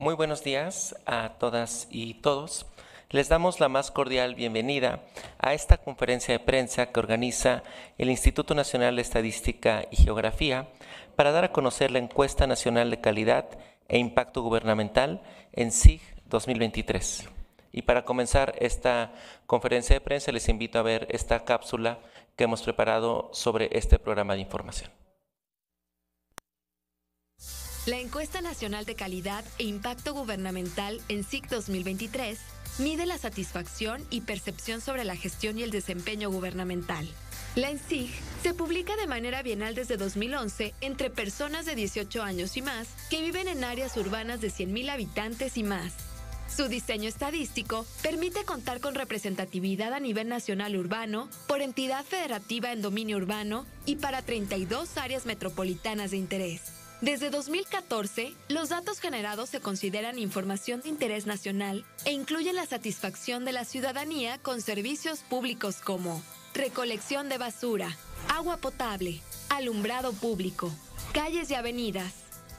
Muy buenos días a todas y todos. Les damos la más cordial bienvenida a esta conferencia de prensa que organiza el Instituto Nacional de Estadística y Geografía para dar a conocer la Encuesta Nacional de Calidad e Impacto Gubernamental ENSIG 2023. Y para comenzar esta conferencia de prensa les invito a ver esta cápsula que hemos preparado sobre este programa de información. La Encuesta Nacional de Calidad e Impacto Gubernamental ENSIG 2023 mide la satisfacción y percepción sobre la gestión y el desempeño gubernamental. La ENSIG se publica de manera bienal desde 2011 entre personas de 18 años y más que viven en áreas urbanas de 100,000 habitantes y más. Su diseño estadístico permite contar con representatividad a nivel nacional urbano, por entidad federativa en dominio urbano y para 32 áreas metropolitanas de interés. Desde 2014, los datos generados se consideran información de interés nacional e incluyen la satisfacción de la ciudadanía con servicios públicos como recolección de basura, agua potable, alumbrado público, calles y avenidas,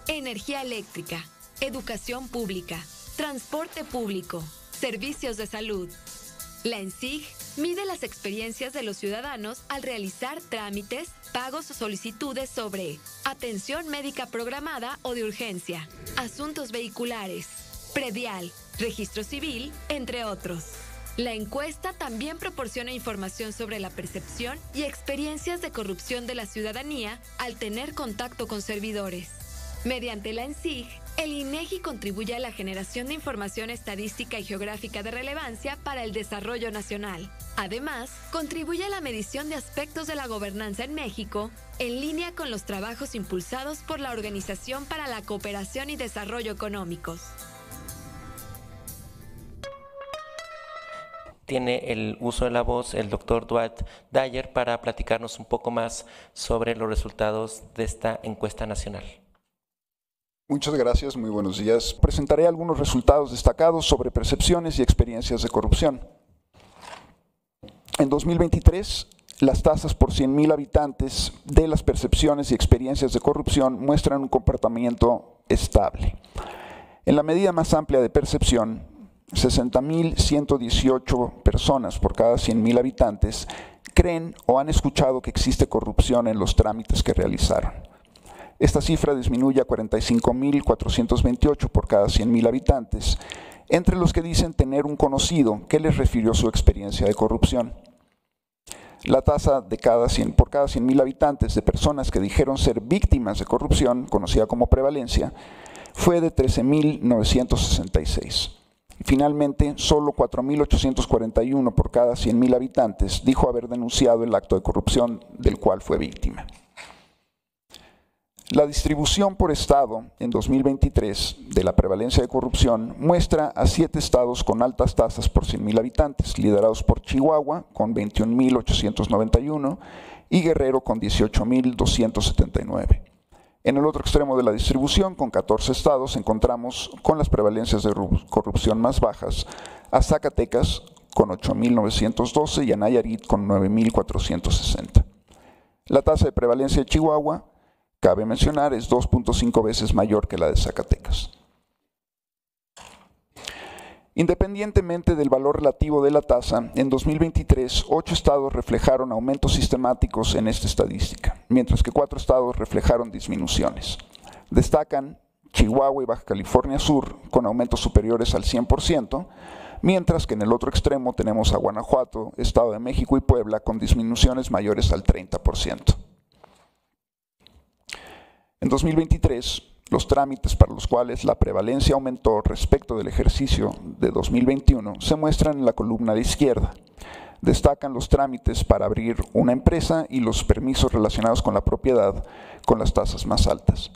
energía eléctrica, educación pública, transporte público, servicios de salud. La ENSIG mide las experiencias de los ciudadanos al realizar trámites, pagos o solicitudes sobre atención médica programada o de urgencia, asuntos vehiculares, predial, registro civil, entre otros. La encuesta también proporciona información sobre la percepción y experiencias de corrupción de la ciudadanía al tener contacto con servidores. Mediante la ENSIG, el INEGI contribuye a la generación de información estadística y geográfica de relevancia para el desarrollo nacional. Además, contribuye a la medición de aspectos de la gobernanza en México, en línea con los trabajos impulsados por la Organización para la Cooperación y Desarrollo Económicos. Tiene el uso de la voz el doctor Dwight Dyer para platicarnos un poco más sobre los resultados de esta encuesta nacional. Muchas gracias, muy buenos días. Presentaré algunos resultados destacados sobre percepciones y experiencias de corrupción. En 2023, las tasas por 100,000 habitantes de las percepciones y experiencias de corrupción muestran un comportamiento estable. En la medida más amplia de percepción, 60,118 personas por cada 100,000 habitantes creen o han escuchado que existe corrupción en los trámites que realizaron. Esta cifra disminuye a 45,428 por cada 100,000 habitantes, entre los que dicen tener un conocido que les refirió su experiencia de corrupción. La tasa por cada 100,000 habitantes de personas que dijeron ser víctimas de corrupción, conocida como prevalencia, fue de 13,966. Finalmente, solo 4,841 por cada 100,000 habitantes dijo haber denunciado el acto de corrupción del cual fue víctima. La distribución por estado en 2023 de la prevalencia de corrupción muestra a 7 estados con altas tasas por 100,000 habitantes, liderados por Chihuahua con 21,891 y Guerrero con 18,279. En el otro extremo de la distribución, con 14 estados, encontramos con las prevalencias de corrupción más bajas a Zacatecas con 8,912 y a Nayarit con 9,460. La tasa de prevalencia de Chihuahua, cabe mencionar, es 2.5 veces mayor que la de Zacatecas. Independientemente del valor relativo de la tasa, en 2023, 8 estados reflejaron aumentos sistemáticos en esta estadística, mientras que 4 estados reflejaron disminuciones. Destacan Chihuahua y Baja California Sur, con aumentos superiores al 100%, mientras que en el otro extremo tenemos a Guanajuato, Estado de México y Puebla, con disminuciones mayores al 30%. En 2023, los trámites para los cuales la prevalencia aumentó respecto del ejercicio de 2021 se muestran en la columna de izquierda. Destacan los trámites para abrir una empresa y los permisos relacionados con la propiedad con las tasas más altas.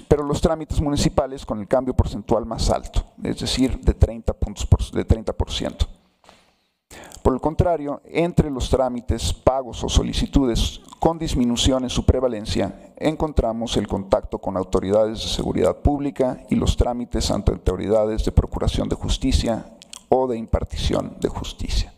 Pero los trámites municipales con el cambio porcentual más alto, es decir, de 30%. Por el contrario, entre los trámites, pagos o solicitudes con disminución en su prevalencia, encontramos el contacto con autoridades de seguridad pública y los trámites ante autoridades de procuración de justicia o de impartición de justicia.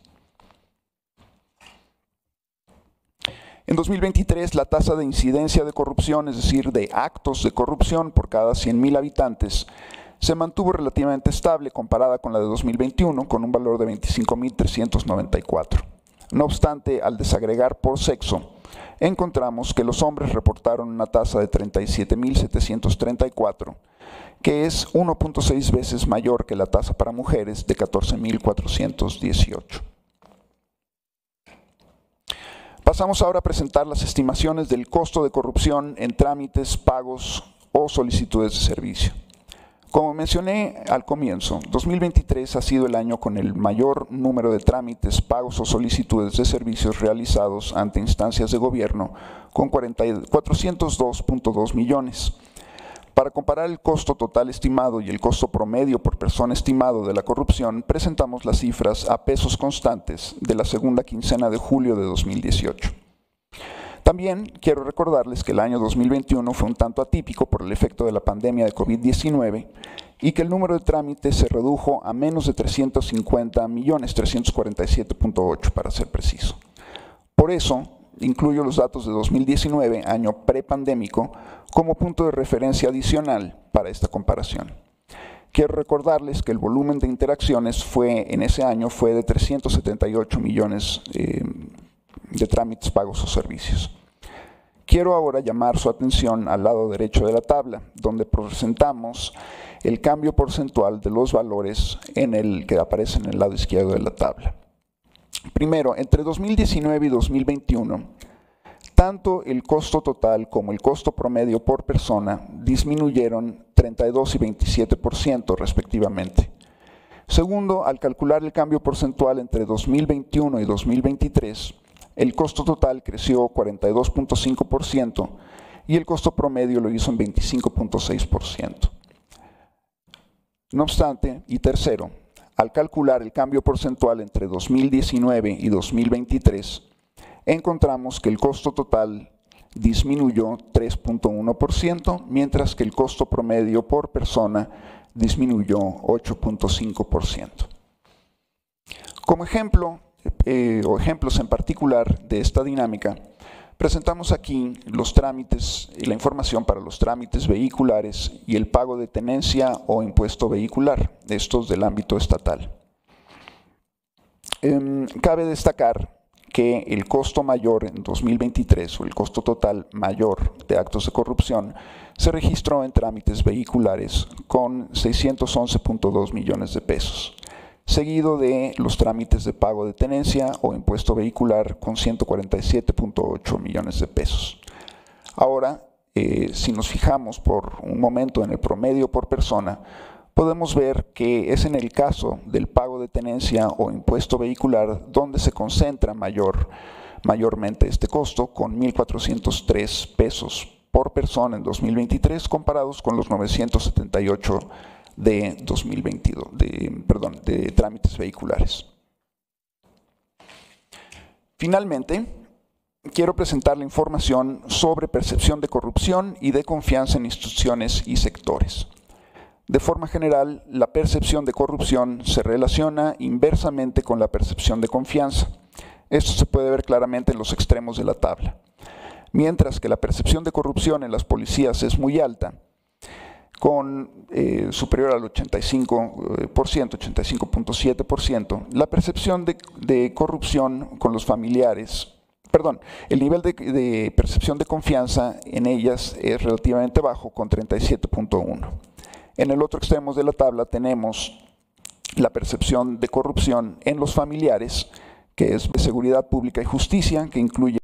En 2023, la tasa de incidencia de corrupción, es decir, de actos de corrupción por cada 100,000 habitantes, se mantuvo relativamente estable comparada con la de 2021, con un valor de 25.394. No obstante, al desagregar por sexo, encontramos que los hombres reportaron una tasa de 37.734, que es 1.6 veces mayor que la tasa para mujeres de 14.418. Pasamos ahora a presentar las estimaciones del costo de corrupción en trámites, pagos o solicitudes de servicio. Como mencioné al comienzo, 2023 ha sido el año con el mayor número de trámites, pagos o solicitudes de servicios realizados ante instancias de gobierno, con 402.2 millones. Para comparar el costo total estimado y el costo promedio por persona estimado de la corrupción, presentamos las cifras a pesos constantes de la segunda quincena de julio de 2018. También quiero recordarles que el año 2021 fue un tanto atípico por el efecto de la pandemia de COVID-19 y que el número de trámites se redujo a menos de 350 millones, 347.8 para ser preciso. Por eso, incluyo los datos de 2019, año prepandémico, como punto de referencia adicional para esta comparación. Quiero recordarles que el volumen de interacciones en ese año fue de 378 millones de trámites, pagos o servicios. Quiero ahora llamar su atención al lado derecho de la tabla, donde presentamos el cambio porcentual de los valores que aparecen en el lado izquierdo de la tabla. Primero, entre 2019 y 2021, tanto el costo total como el costo promedio por persona disminuyeron 32 y 27% respectivamente. Segundo, al calcular el cambio porcentual entre 2021 y 2023, el costo total creció 42.5% y el costo promedio lo hizo en 25.6%. No obstante, y tercero, al calcular el cambio porcentual entre 2019 y 2023, encontramos que el costo total disminuyó 3.1%, mientras que el costo promedio por persona disminuyó 8.5%. Como ejemplo, o ejemplos en particular de esta dinámica, presentamos aquí los trámites y la información para los trámites vehiculares y el pago de tenencia o impuesto vehicular, estos del ámbito estatal. Cabe destacar que el costo mayor en 2023, o el costo total mayor de actos de corrupción, se registró en trámites vehiculares con 611.2 millones de pesos, seguido de los trámites de pago de tenencia o impuesto vehicular con 147.8 millones de pesos. Ahora, si nos fijamos por un momento en el promedio por persona, podemos ver que es en el caso del pago de tenencia o impuesto vehicular donde se concentra mayormente este costo, con 1.403 pesos por persona en 2023, comparados con los 978 de 2022, de trámites vehiculares. Finalmente, quiero presentar la información sobre percepción de corrupción y de confianza en instituciones y sectores. De forma general, la percepción de corrupción se relaciona inversamente con la percepción de confianza. Esto se puede ver claramente en los extremos de la tabla. Mientras que la percepción de corrupción en las policías es muy alta, superior al 85%, 85.7%, la percepción de corrupción con los familiares, el nivel de percepción de confianza en ellas es relativamente bajo, con 37.1%. En el otro extremo de la tabla tenemos la percepción de corrupción en los familiares, que es de seguridad pública y justicia, que incluye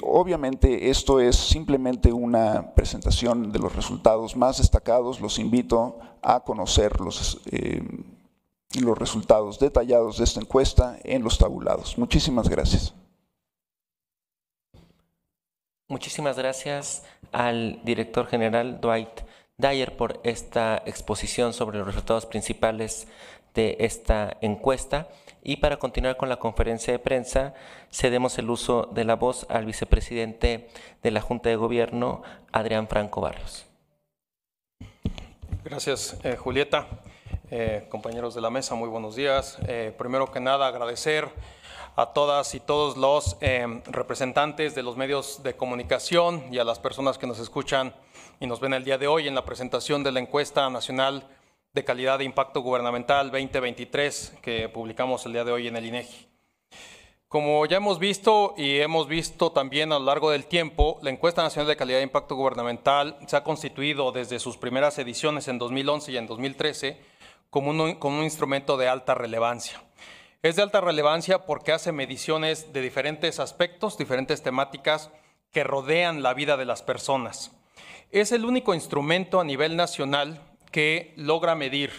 obviamente esto es simplemente una presentación de los resultados más destacados. Los invito a conocer los resultados detallados de esta encuesta en los tabulados. Muchísimas gracias. Muchísimas gracias al director general Dwight Dyer por esta exposición sobre los resultados principales de esta encuesta. Y para continuar con la conferencia de prensa, cedemos el uso de la voz al vicepresidente de la Junta de Gobierno, Adrián Franco Barrios. Gracias, Julieta. Compañeros de la mesa, muy buenos días. Primero que nada, agradecer a todas y todos los representantes de los medios de comunicación y a las personas que nos escuchan y nos ven el día de hoy en la presentación de la encuesta nacional de calidad de impacto gubernamental 2023 que publicamos el día de hoy en el INEGI. Como ya hemos visto y hemos visto también a lo largo del tiempo, la encuesta nacional de calidad de impacto gubernamental se ha constituido desde sus primeras ediciones en 2011 y en 2013 como un instrumento de alta relevancia. Es de alta relevancia porque hace mediciones de diferentes aspectos, diferentes temáticas que rodean la vida de las personas. Es el único instrumento a nivel nacional que logra medir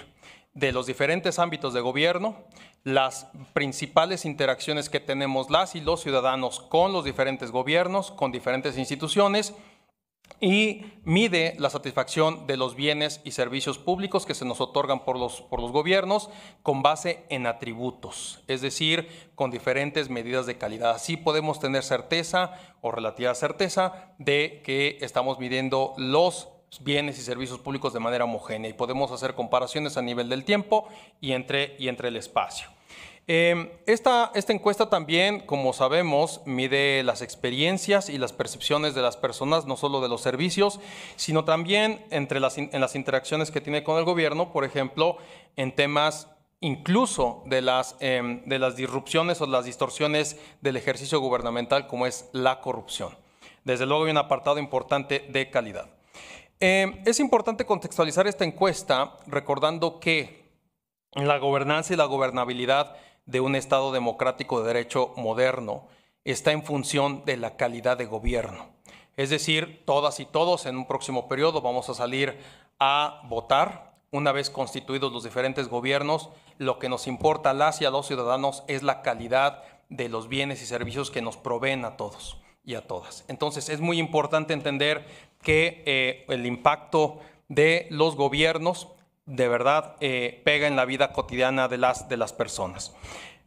de los diferentes ámbitos de gobierno las principales interacciones que tenemos las y los ciudadanos con los diferentes gobiernos, con diferentes instituciones, y mide la satisfacción de los bienes y servicios públicos que se nos otorgan por los gobiernos con base en atributos, es decir, con diferentes medidas de calidad. Así podemos tener certeza o relativa certeza de que estamos midiendo los bienes y servicios públicos de manera homogénea y podemos hacer comparaciones a nivel del tiempo y entre el espacio. Esta encuesta también, como sabemos, mide las experiencias y las percepciones de las personas, no solo de los servicios, sino también en las interacciones que tiene con el gobierno, por ejemplo, en temas incluso de las disrupciones o las distorsiones del ejercicio gubernamental, como es la corrupción. Desde luego hay un apartado importante de calidad. Es importante contextualizar esta encuesta recordando que la gobernanza y la gobernabilidad de un Estado democrático de derecho moderno está en función de la calidad de gobierno. Es decir, todas y todos en un próximo periodo vamos a salir a votar. Una vez constituidos los diferentes gobiernos, lo que nos importa a las y a los ciudadanos es la calidad de los bienes y servicios que nos proveen a todos y a todas. Entonces, es muy importante entender que el impacto de los gobiernos de verdad pega en la vida cotidiana de las personas.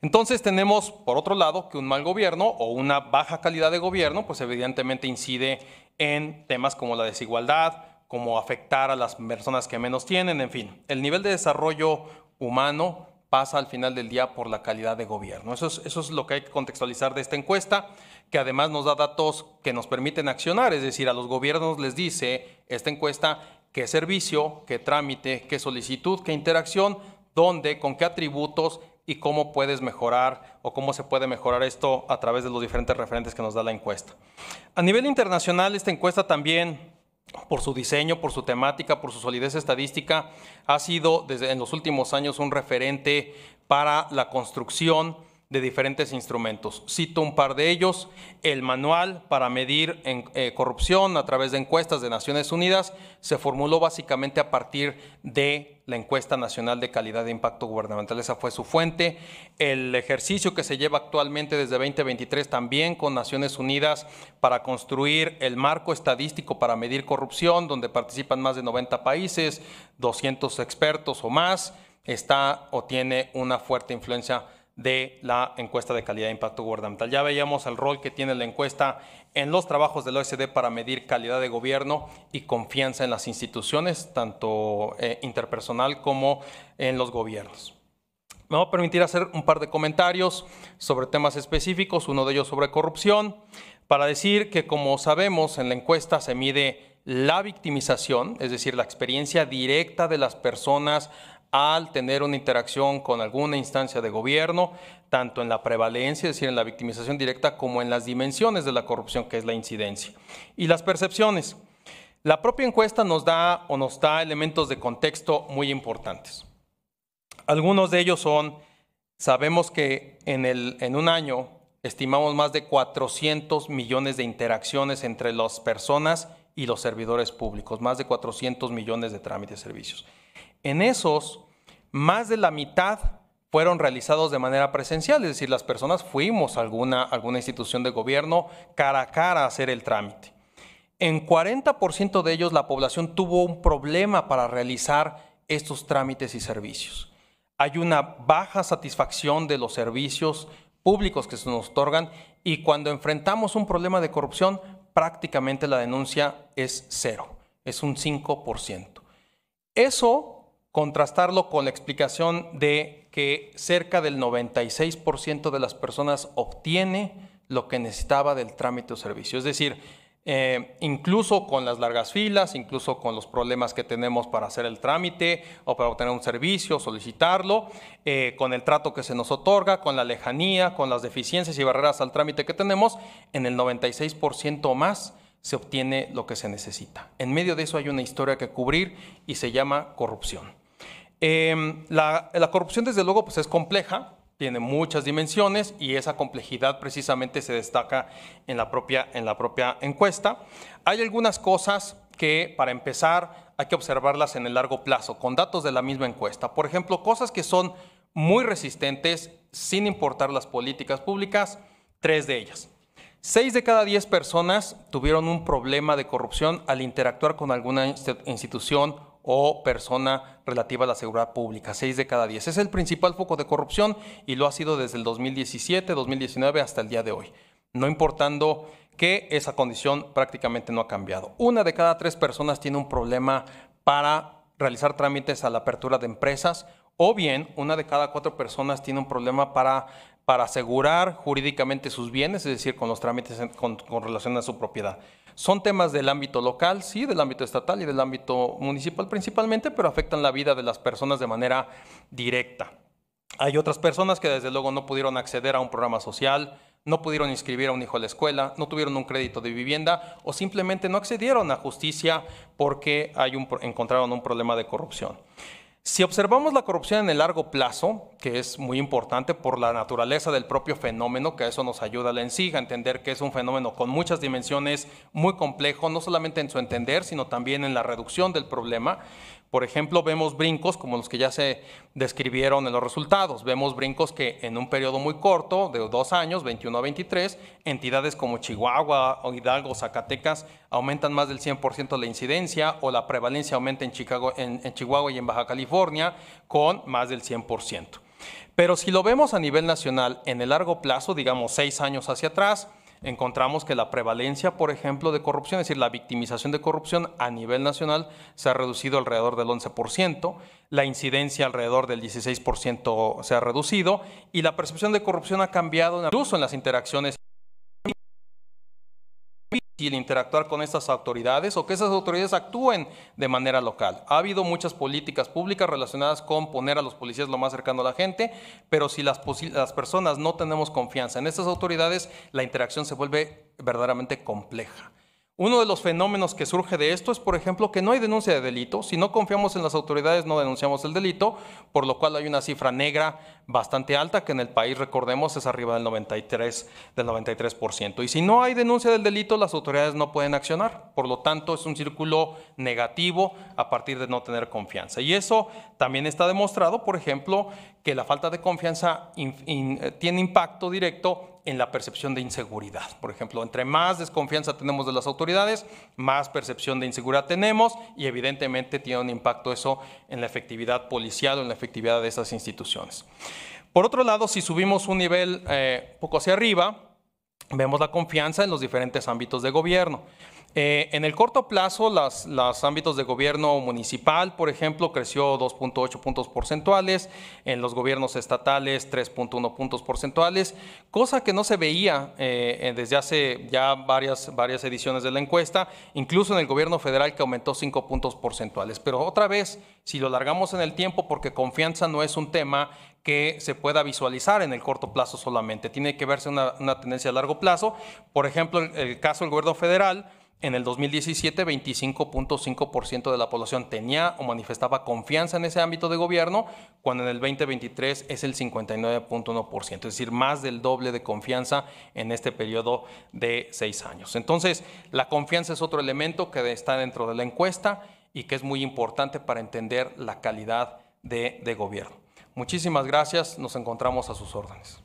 Entonces tenemos, por otro lado, que un mal gobierno o una baja calidad de gobierno, pues evidentemente incide en temas como la desigualdad, como afectar a las personas que menos tienen, en fin. El nivel de desarrollo humano pasa al final del día por la calidad de gobierno. Eso es lo que hay que contextualizar de esta encuesta, que además nos da datos que nos permiten accionar, es decir, a los gobiernos les dice esta encuesta qué servicio, qué trámite, qué solicitud, qué interacción, dónde, con qué atributos y cómo puedes mejorar o cómo se puede mejorar esto a través de los diferentes referentes que nos da la encuesta. A nivel internacional, esta encuesta también, por su diseño, por su temática, por su solidez estadística, ha sido en los últimos años un referente para la construcción de diferentes instrumentos. Cito un par de ellos: el manual para medir corrupción a través de encuestas de Naciones Unidas se formuló básicamente a partir de la encuesta nacional de calidad de impacto gubernamental. Esa fue su fuente. El ejercicio que se lleva actualmente desde 2023 también con Naciones Unidas para construir el marco estadístico para medir corrupción, donde participan más de 90 países, 200 expertos o más, está o tiene una fuerte influencia de la encuesta de calidad de impacto gubernamental. Ya veíamos el rol que tiene la encuesta en los trabajos del OECD para medir calidad de gobierno y confianza en las instituciones, tanto interpersonal como en los gobiernos. Me voy a permitir hacer un par de comentarios sobre temas específicos, uno de ellos sobre corrupción, para decir que, como sabemos, en la encuesta se mide la victimización, es decir, la experiencia directa de las personas al tener una interacción con alguna instancia de gobierno, tanto en la prevalencia, es decir, en la victimización directa, como en las dimensiones de la corrupción, que es la incidencia. Y las percepciones. La propia encuesta nos da elementos de contexto muy importantes. Algunos de ellos son, sabemos que en un año estimamos más de 400 millones de interacciones entre las personas y los servidores públicos, más de 400 millones de trámites y servicios. En esos, más de la mitad fueron realizados de manera presencial, es decir, las personas fuimos a alguna institución de gobierno cara a cara a hacer el trámite. En 40% de ellos la población tuvo un problema para realizar estos trámites y servicios. Hay una baja satisfacción de los servicios públicos que se nos otorgan y cuando enfrentamos un problema de corrupción, prácticamente la denuncia es cero, es un 5%. Eso, contrastarlo con la explicación de que cerca del 96% de las personas obtiene lo que necesitaba del trámite o servicio. Es decir, incluso con las largas filas, incluso con los problemas que tenemos para hacer el trámite o para obtener un servicio, solicitarlo, con el trato que se nos otorga, con la lejanía, con las deficiencias y barreras al trámite que tenemos, en el 96% o más se obtiene lo que se necesita. En medio de eso hay una historia que cubrir y se llama corrupción. La corrupción, desde luego, pues es compleja, tiene muchas dimensiones y esa complejidad precisamente se destaca en la propia encuesta. Hay algunas cosas que, para empezar, hay que observarlas en el largo plazo, con datos de la misma encuesta. Por ejemplo, cosas que son muy resistentes, sin importar las políticas públicas, 3 de ellas. 6 de cada 10 personas tuvieron un problema de corrupción al interactuar con alguna institución o persona relativa a la seguridad pública. 6 de cada 10. Es el principal foco de corrupción y lo ha sido desde el 2017, 2019 hasta el día de hoy, no importando que esa condición prácticamente no ha cambiado. 1 de cada 3 personas tiene un problema para realizar trámites a la apertura de empresas, o bien 1 de cada 4 personas tiene un problema para asegurar jurídicamente sus bienes, es decir, con los trámites con relación a su propiedad. Son temas del ámbito local, sí, del ámbito estatal y del ámbito municipal principalmente, pero afectan la vida de las personas de manera directa. Hay otras personas que desde luego no pudieron acceder a un programa social, no pudieron inscribir a un hijo a la escuela, no tuvieron un crédito de vivienda o simplemente no accedieron a justicia porque encontraron un problema de corrupción. Si observamos la corrupción en el largo plazo, que es muy importante por la naturaleza del propio fenómeno, que a eso nos ayuda la ENSIG, a entender que es un fenómeno con muchas dimensiones, muy complejo, no solamente en su entender, sino también en la reducción del problema. Por ejemplo, vemos brincos como los que ya se describieron en los resultados. Vemos brincos que en un periodo muy corto, de 2 años, 21 a 23, entidades como Chihuahua, o Hidalgo, Zacatecas, aumentan más del 100% la incidencia, o la prevalencia aumenta en Chihuahua y en Baja California con más del 100%. Pero si lo vemos a nivel nacional, en el largo plazo, digamos 6 años hacia atrás, encontramos que la prevalencia, por ejemplo, de corrupción, es decir, la victimización de corrupción a nivel nacional se ha reducido alrededor del 11%, la incidencia alrededor del 16% se ha reducido y la percepción de corrupción ha cambiado incluso en las interacciones y el interactuar con estas autoridades o que esas autoridades actúen de manera local. Ha habido muchas políticas públicas relacionadas con poner a los policías lo más cercano a la gente, pero si las personas no tenemos confianza en estas autoridades, la interacción se vuelve verdaderamente compleja. Uno de los fenómenos que surge de esto es, por ejemplo, que no hay denuncia de delito. Si no confiamos en las autoridades, no denunciamos el delito, por lo cual hay una cifra negra bastante alta, que en el país, recordemos, es arriba del 93%. Y si no hay denuncia del delito, las autoridades no pueden accionar. Por lo tanto, es un círculo negativo a partir de no tener confianza. Y eso también está demostrado, por ejemplo, que la falta de confianza tiene impacto directo en la percepción de inseguridad. Por ejemplo, entre más desconfianza tenemos de las autoridades, más percepción de inseguridad tenemos y evidentemente tiene un impacto eso en la efectividad policial o en la efectividad de esas instituciones. Por otro lado, si subimos un nivel poco hacia arriba, vemos la confianza en los diferentes ámbitos de gobierno. En el corto plazo, los ámbitos de gobierno municipal, por ejemplo, creció 2.8 puntos porcentuales, en los gobiernos estatales 3.1 puntos porcentuales, cosa que no se veía desde hace ya varias ediciones de la encuesta, incluso en el gobierno federal que aumentó 5 puntos porcentuales. Pero otra vez, si lo alargamos en el tiempo, porque confianza no es un tema que se pueda visualizar en el corto plazo solamente, tiene que verse una tendencia a largo plazo. Por ejemplo, el caso del gobierno federal, en el 2017, 25.5% de la población tenía o manifestaba confianza en ese ámbito de gobierno, cuando en el 2023 es el 59.1%, es decir, más del doble de confianza en este periodo de 6 años. Entonces, la confianza es otro elemento que está dentro de la encuesta y que es muy importante para entender la calidad de gobierno. Muchísimas gracias, nos encontramos a sus órdenes.